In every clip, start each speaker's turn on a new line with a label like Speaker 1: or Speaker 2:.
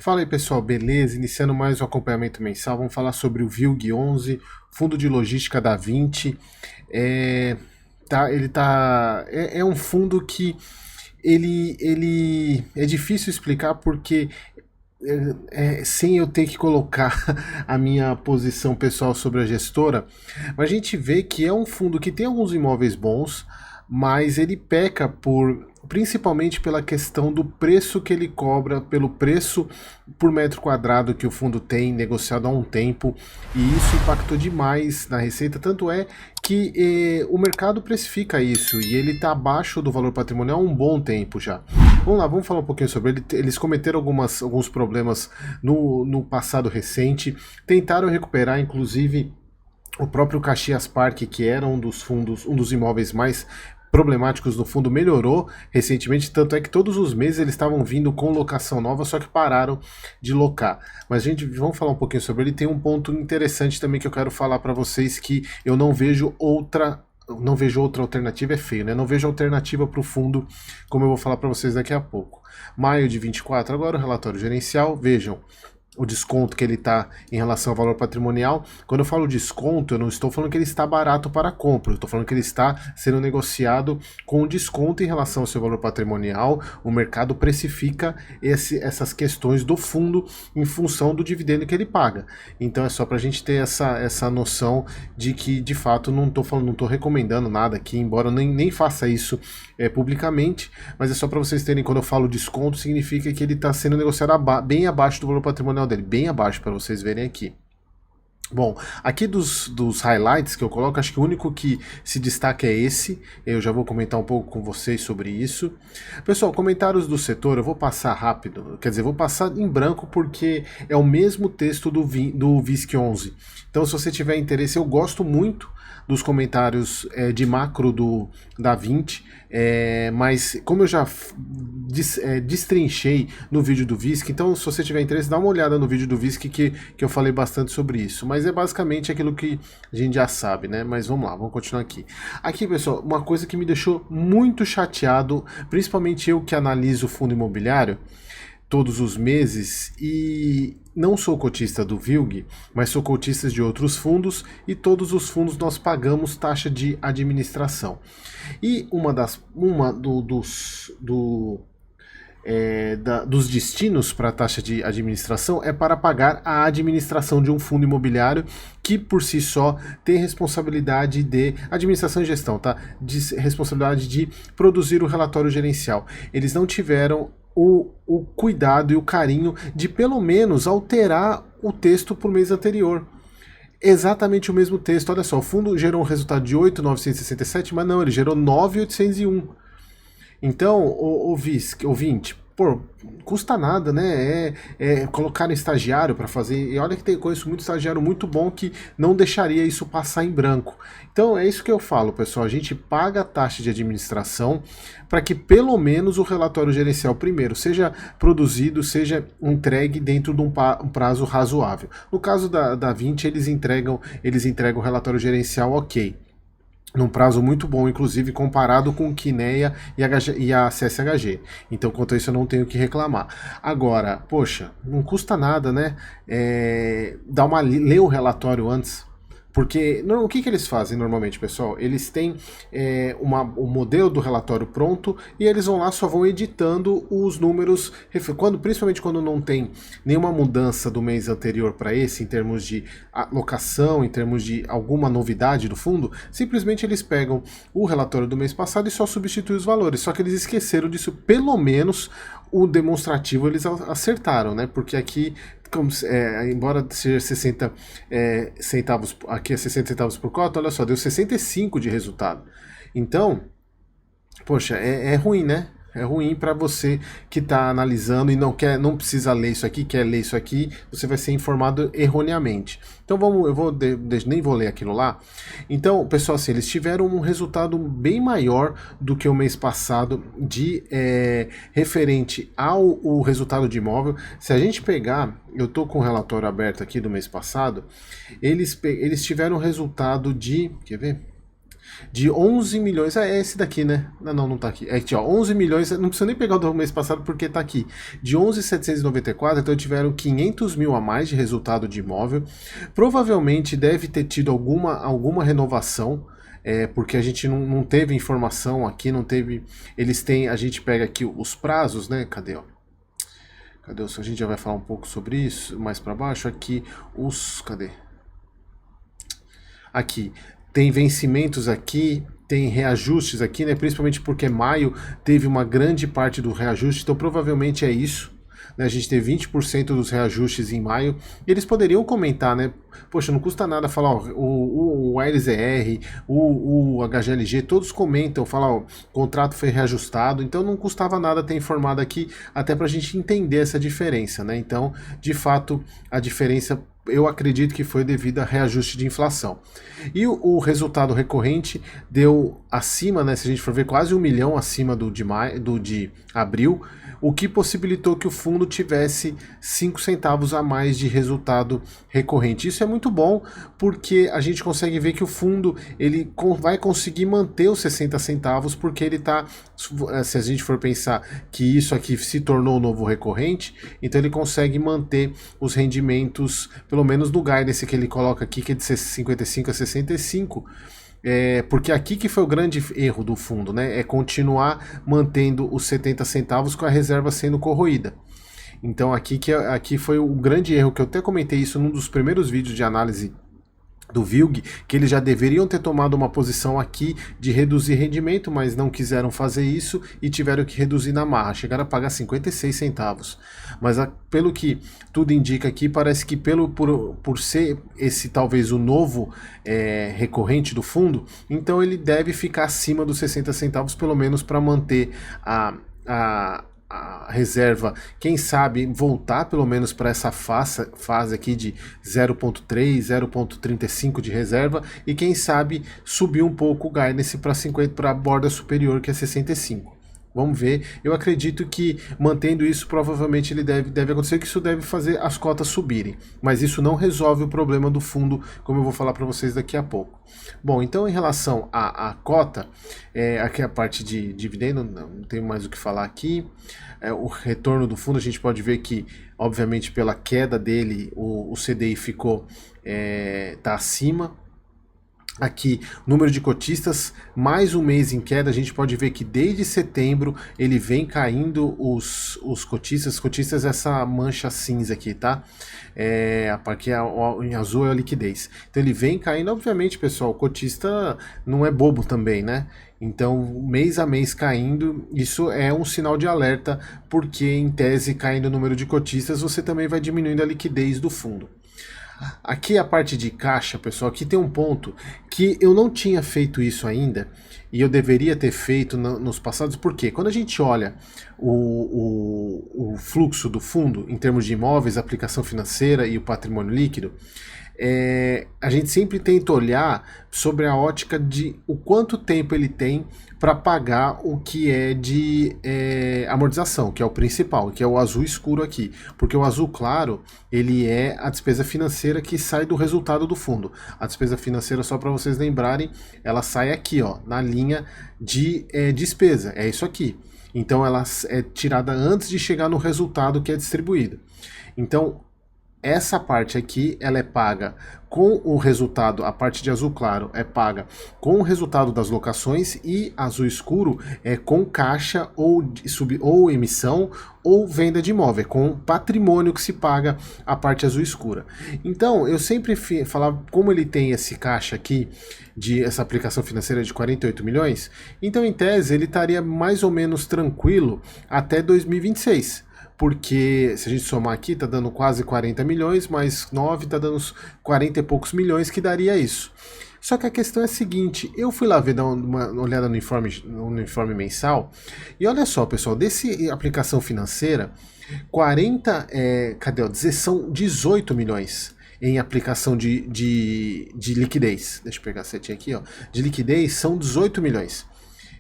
Speaker 1: Fala aí pessoal, beleza? Iniciando mais um acompanhamento mensal, vamos falar sobre o VILG11, Fundo de Logística da Vinci. É um fundo que ele é difícil explicar porque sem eu ter que colocar a minha posição pessoal sobre a gestora, mas a gente vê que é um fundo que tem alguns imóveis bons, mas ele peca principalmente pela questão do preço que ele cobra, pelo preço por metro quadrado que o fundo tem negociado há um tempo, e isso impactou demais na receita, tanto é que o mercado precifica isso, e ele está abaixo do valor patrimonial há um bom tempo já. Vamos lá, vamos falar um pouquinho sobre ele. Eles cometeram alguns problemas no passado recente, tentaram recuperar, inclusive o próprio Caxias Park, que era um dos imóveis mais problemáticos no fundo, melhorou recentemente, tanto é que todos os meses eles estavam vindo com locação nova, só que pararam de locar. Mas gente, vamos falar um pouquinho sobre ele. Tem um ponto interessante também que eu quero falar para vocês, que eu não vejo outra alternativa, é feio, né? Não vejo alternativa para o fundo, como eu vou falar para vocês daqui a pouco. Maio de 24, agora o relatório gerencial, vejam o desconto que ele está em relação ao valor patrimonial. Quando eu falo desconto, eu não estou falando que ele está barato para compra, eu estou falando que ele está sendo negociado com desconto em relação ao seu valor patrimonial. O mercado precifica essas questões do fundo em função do dividendo que ele paga. Então é só para a gente ter essa noção de que, de fato, não estou recomendando nada aqui, embora eu nem faça isso publicamente, mas é só para vocês terem, quando eu falo desconto, significa que ele está sendo negociado bem abaixo do valor patrimonial dele, bem abaixo, para vocês verem aqui. Bom, aqui dos highlights que eu coloco, acho que o único que se destaca é esse. Eu já vou comentar um pouco com vocês sobre isso. Pessoal, comentários do setor, eu vou passar rápido, quer dizer, vou passar em branco porque é o mesmo texto do VISC 11. Então, se você tiver interesse, eu gosto muito dos comentários de macro da Vinci, mas como eu já destrinchei no vídeo do VISC, então se você tiver interesse, dá uma olhada no vídeo do VISC que eu falei bastante sobre isso, mas é basicamente aquilo que a gente já sabe, né? Mas vamos lá, vamos continuar aqui. Aqui, pessoal, uma coisa que me deixou muito chateado, principalmente eu que analiso o fundo imobiliário todos os meses, e não sou cotista do VILG, mas sou cotista de outros fundos, e todos os fundos nós pagamos taxa de administração. E dos destinos para a taxa de administração é para pagar a administração de um fundo imobiliário que por si só tem responsabilidade de administração e gestão, tá? Responsabilidade de produzir o relatório gerencial. Eles não tiveram o cuidado e o carinho de pelo menos alterar o texto por mês anterior. Exatamente o mesmo texto, olha só, o fundo gerou um resultado de 8.967, mas não, ele gerou 9.801. Então, ouvinte, pô, custa nada, né? Colocar no estagiário para fazer. E olha que conheço muito estagiário muito bom que não deixaria isso passar em branco. Então é isso que eu falo, pessoal. A gente paga a taxa de administração para que pelo menos o relatório gerencial primeiro seja produzido, seja entregue dentro de um prazo razoável. No caso da Vinci, eles entregam o relatório gerencial ok, num prazo muito bom, inclusive comparado com o Kinea e a CSHG. Então, quanto a isso, eu não tenho que reclamar. Agora, poxa, não custa nada, né? Ler o relatório antes. Porque o que eles fazem normalmente, pessoal? Eles têm o modelo do relatório pronto e eles vão lá, só vão editando os números, principalmente quando não tem nenhuma mudança do mês anterior para esse, em termos de alocação, em termos de alguma novidade do fundo, simplesmente eles pegam o relatório do mês passado e só substituem os valores. Só que eles esqueceram disso, pelo menos o demonstrativo eles acertaram, né? Porque aqui, embora seja 60 centavos, aqui é 60 centavos por cota, olha só, deu 65 de resultado. Então, poxa, é ruim, né? É ruim para você que está analisando e não precisa ler isso aqui, quer ler isso aqui, você vai ser informado erroneamente. Então nem vou ler aquilo lá. Então, pessoal, assim, eles tiveram um resultado bem maior do que o mês passado referente ao resultado de imóvel. Se a gente pegar, eu estou com o relatório aberto aqui do mês passado, eles tiveram um resultado de, quer ver? De 11 milhões, é esse daqui, né? Não, não tá aqui. É aqui, ó, 11 milhões, não precisa nem pegar o do mês passado porque tá aqui. De 11.794, então tiveram 500 mil a mais de resultado de imóvel. Provavelmente deve ter tido alguma renovação, porque a gente não teve informação aqui, não teve. Eles têm, a gente pega aqui os prazos, né? Cadê, ó? Cadê? A gente já vai falar um pouco sobre isso mais para baixo. Aqui, cadê? Aqui. Tem vencimentos aqui, tem reajustes aqui, né? Principalmente porque maio teve uma grande parte do reajuste, então provavelmente é isso. Né? A gente teve 20% dos reajustes em maio. E eles poderiam comentar, né? Poxa, não custa nada falar, ó, o ALZR, o HGLG, todos comentam, falar, ó, o contrato foi reajustado, então não custava nada ter informado aqui, até para a gente entender essa diferença, né? Então, de fato, a diferença eu acredito que foi devido a reajuste de inflação. E o resultado recorrente deu acima, né, se a gente for ver, quase 1 milhão acima do de abril, o que possibilitou que o fundo tivesse 5 centavos a mais de resultado recorrente. Isso é muito bom, porque a gente consegue ver que o fundo ele vai conseguir manter os 60 centavos, porque ele está, se a gente for pensar que isso aqui se tornou o novo recorrente, então ele consegue manter os rendimentos, pelo menos no guidance que ele coloca aqui, que é de 55 a 65, porque aqui que foi o grande erro do fundo, né? É continuar mantendo os 70 centavos com a reserva sendo corroída. Então aqui foi o grande erro, que eu até comentei isso num dos primeiros vídeos de análise do VILG, que eles já deveriam ter tomado uma posição aqui de reduzir rendimento, mas não quiseram fazer isso e tiveram que reduzir na marra, chegaram a pagar 56 centavos. Mas pelo que tudo indica aqui, parece que por ser esse talvez o novo recorrente do fundo, então ele deve ficar acima dos 60 centavos, pelo menos para manter a reserva, quem sabe voltar pelo menos para essa fase aqui de 0.3, 0.35 de reserva, e quem sabe subir um pouco o guidance para 50, para a borda superior, que é 65. Vamos ver. Eu acredito que mantendo isso, provavelmente ele deve acontecer, que isso deve fazer as cotas subirem. Mas isso não resolve o problema do fundo, como eu vou falar para vocês daqui a pouco. Bom, então em relação à cota, aqui a parte de dividendo, não tenho mais o que falar aqui. O retorno do fundo, a gente pode ver que, obviamente, pela queda dele, o CDI tá acima. Aqui, número de cotistas, mais um mês em queda. A gente pode ver que desde setembro ele vem caindo os cotistas, essa mancha cinza aqui, tá? Porque em azul é a liquidez. Então ele vem caindo, obviamente, pessoal, o cotista não é bobo também, né? Então, mês a mês caindo, isso é um sinal de alerta, porque em tese, caindo o número de cotistas, você também vai diminuindo a liquidez do fundo. Aqui a parte de caixa, pessoal, aqui tem um ponto que eu não tinha feito isso ainda e eu deveria ter feito nos passados, porque quando a gente olha o fluxo do fundo em termos de imóveis, aplicação financeira e o patrimônio líquido, a gente sempre tenta olhar sobre a ótica de o quanto tempo ele tem para pagar o que é de amortização, que é o principal, que é o azul escuro aqui, porque o azul claro ele é a despesa financeira que sai do resultado do fundo. A despesa financeira, só para vocês lembrarem, ela sai aqui, ó, na linha de despesa, é isso aqui. Então ela é tirada antes de chegar no resultado que é distribuído. Então essa parte aqui, ela é paga com o resultado, a parte de azul claro é paga com o resultado das locações, e azul escuro é com caixa ou emissão ou venda de imóvel, com patrimônio que se paga a parte azul escura. Então, eu sempre falava, como ele tem esse caixa aqui, essa aplicação financeira de 48 milhões, então em tese ele estaria mais ou menos tranquilo até 2026. Porque se a gente somar aqui, tá dando quase 40 milhões, mais 9 tá dando uns 40 e poucos milhões, que daria isso. Só que a questão é a seguinte, eu fui lá dar uma olhada no informe mensal, e olha só, pessoal, desse aplicação financeira, são 18 milhões em aplicação de liquidez. Deixa eu pegar a setinha aqui, ó. De liquidez são 18 milhões.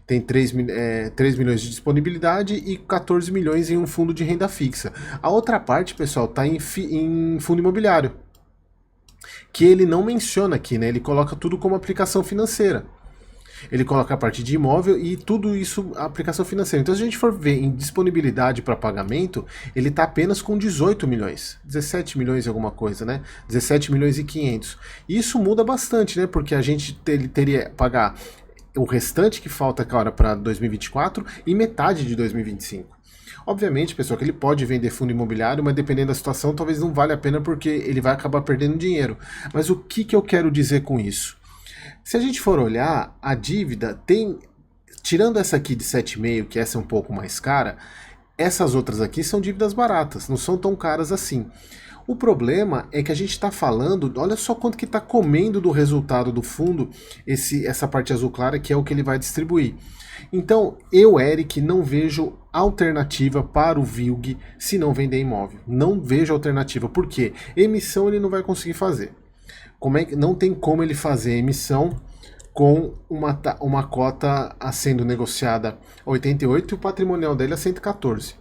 Speaker 1: Tem 3 milhões de disponibilidade e 14 milhões em um fundo de renda fixa. A outra parte, pessoal, está em fundo imobiliário, que ele não menciona aqui, né? Ele coloca tudo como aplicação financeira. Ele coloca a parte de imóvel e tudo isso a aplicação financeira. Então, se a gente for ver em disponibilidade para pagamento, ele está apenas com 18 milhões, 17 milhões e alguma coisa, né? 17 milhões e 500. Isso muda bastante, né? Porque a gente ele teria que pagar o restante que falta agora para 2024 e metade de 2025. Obviamente, pessoal, que ele pode vender fundo imobiliário, mas dependendo da situação, talvez não valha a pena porque ele vai acabar perdendo dinheiro. Mas o que eu quero dizer com isso? Se a gente for olhar, a dívida tem, tirando essa aqui de 7,5, que essa é um pouco mais cara, essas outras aqui são dívidas baratas, não são tão caras assim. O problema é que a gente está falando, olha só quanto que está comendo do resultado do fundo essa parte azul clara, que é o que ele vai distribuir. Então, eu, Eric, não vejo alternativa para o VILG se não vender imóvel. Não vejo alternativa. Por quê? Emissão ele não vai conseguir fazer. Não tem como ele fazer emissão com uma cota sendo negociada a 88 e o patrimonial dele a 114.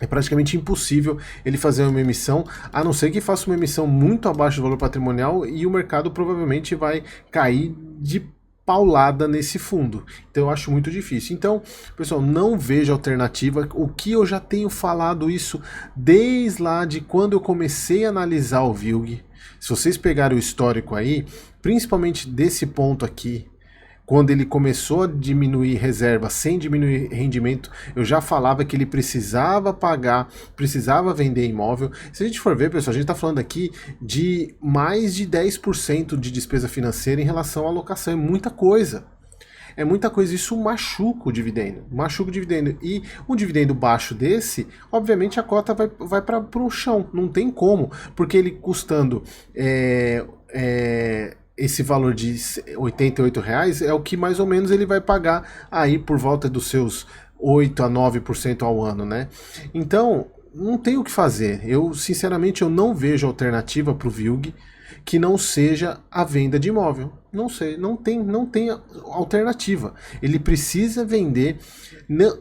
Speaker 1: É praticamente impossível ele fazer uma emissão, a não ser que faça uma emissão muito abaixo do valor patrimonial e o mercado provavelmente vai cair de paulada nesse fundo. Então eu acho muito difícil. Então, pessoal, não vejo alternativa. O que eu já tenho falado isso desde lá de quando eu comecei a analisar o VILG. Se vocês pegarem o histórico aí, principalmente desse ponto aqui, quando ele começou a diminuir reserva sem diminuir rendimento, eu já falava que ele precisava pagar, precisava vender imóvel. Se a gente for ver, pessoal, a gente está falando aqui de mais de 10% de despesa financeira em relação à alocação. É muita coisa. É muita coisa, isso machuca o dividendo. Machuca o dividendo. E um dividendo baixo desse, obviamente a cota vai para o chão. Não tem como. Porque ele custando esse valor de R$88 é o que mais ou menos ele vai pagar aí por volta dos seus 8 a 9% ao ano, né? Então, não tem o que fazer. Sinceramente, eu não vejo alternativa para o VILG que não seja a venda de imóvel. Não sei, não tem alternativa. Ele precisa vender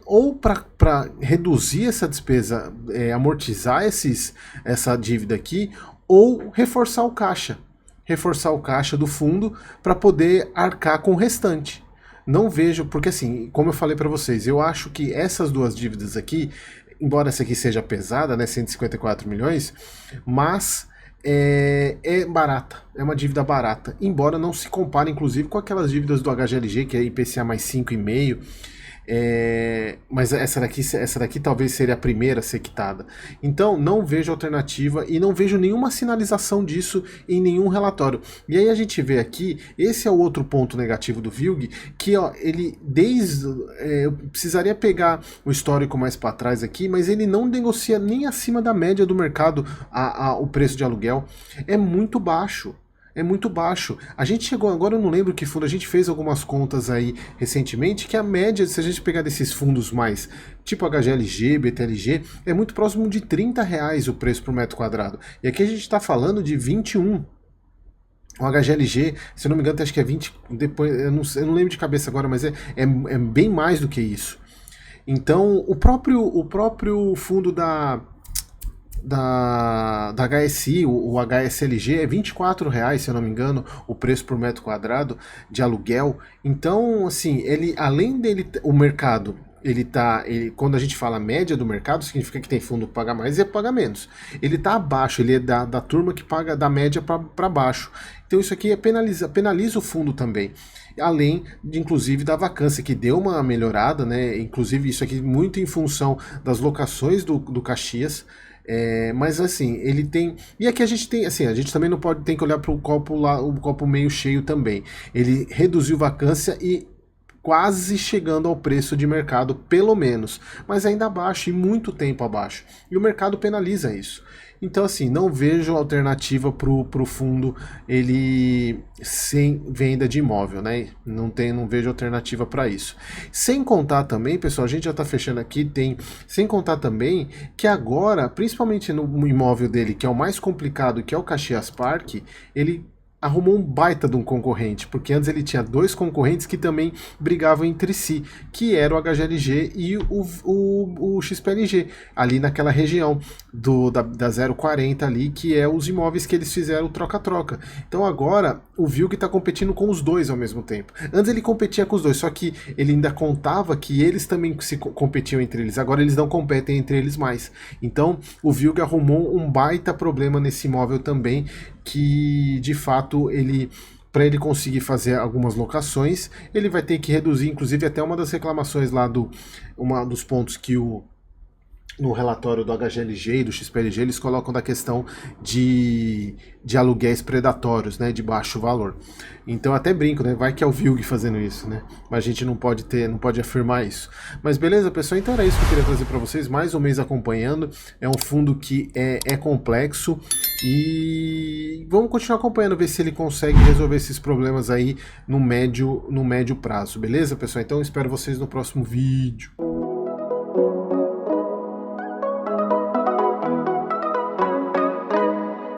Speaker 1: ou para reduzir essa despesa, amortizar essa dívida aqui, ou reforçar o caixa. Reforçar o caixa do fundo para poder arcar com o restante. Não vejo, porque assim, como eu falei para vocês, eu acho que essas duas dívidas aqui, embora essa aqui seja pesada, né, 154 milhões, mas é barata, é uma dívida barata, embora não se compare inclusive com aquelas dívidas do HGLG, que é IPCA mais 5,5%, mas essa daqui talvez seria a primeira a ser quitada. Então não vejo alternativa e não vejo nenhuma sinalização disso em nenhum relatório. E aí a gente vê aqui, esse é o outro ponto negativo do VILG, que ó, ele eu precisaria pegar o histórico mais para trás aqui, mas ele não negocia nem acima da média do mercado o preço de aluguel. É muito baixo. É muito baixo. A gente chegou, agora eu não lembro que fundo, a gente fez algumas contas aí recentemente, que a média, se a gente pegar desses fundos mais, tipo HGLG, BTLG, é muito próximo de R$30 o preço por metro quadrado. E aqui a gente está falando de 21. O HGLG, se eu não me engano, acho que é 20, depois, eu não lembro de cabeça agora, mas é bem mais do que isso. Então, o próprio fundo da HSI, o HSLG, é R$24, se eu não me engano, o preço por metro quadrado de aluguel. Então, assim, ele, além dele, o mercado, quando a gente fala média do mercado, significa que tem fundo que paga mais e paga menos. Ele está abaixo, ele é da turma que paga da média para baixo. Então isso aqui penaliza o fundo também. Além de, inclusive, da vacância, que deu uma melhorada, né? Inclusive isso aqui muito em função das locações do Caxias. Mas assim, ele tem. E aqui a gente tem, assim, a gente também não pode, tem que olhar para o copo meio cheio também. Ele reduziu vacância e quase chegando ao preço de mercado, pelo menos, mas ainda abaixo e muito tempo abaixo. E o mercado penaliza isso. Então, assim, não vejo alternativa pro fundo ele sem venda de imóvel, né? Não vejo alternativa para isso. Sem contar também, pessoal, a gente já está fechando aqui, sem contar também que agora, principalmente no imóvel dele, que é o mais complicado, que é o Caxias Park, ele arrumou um baita de um concorrente, porque antes ele tinha dois concorrentes que também brigavam entre si, que era o HGLG e o XPLG, ali naquela região da 040 ali, que é os imóveis que eles fizeram troca-troca. Então agora o Vilg está competindo com os dois ao mesmo tempo. Antes ele competia com os dois, só que ele ainda contava que eles também se competiam entre eles. Agora eles não competem entre eles mais. Então o Vilg arrumou um baita problema nesse imóvel também, que de fato ele, para ele conseguir fazer algumas locações, ele vai ter que reduzir, inclusive até uma das reclamações lá uma dos pontos que no relatório do HGLG e do XPLG, eles colocam da questão de aluguéis predatórios, né, de baixo valor. Então eu até brinco, né, vai que é o Vilg fazendo isso, né, mas a gente não pode afirmar isso. Mas beleza, pessoal, então era isso que eu queria trazer para vocês, mais um mês acompanhando. É um fundo que é complexo e vamos continuar acompanhando, ver se ele consegue resolver esses problemas aí no médio prazo, beleza, pessoal? Então eu espero vocês no próximo vídeo.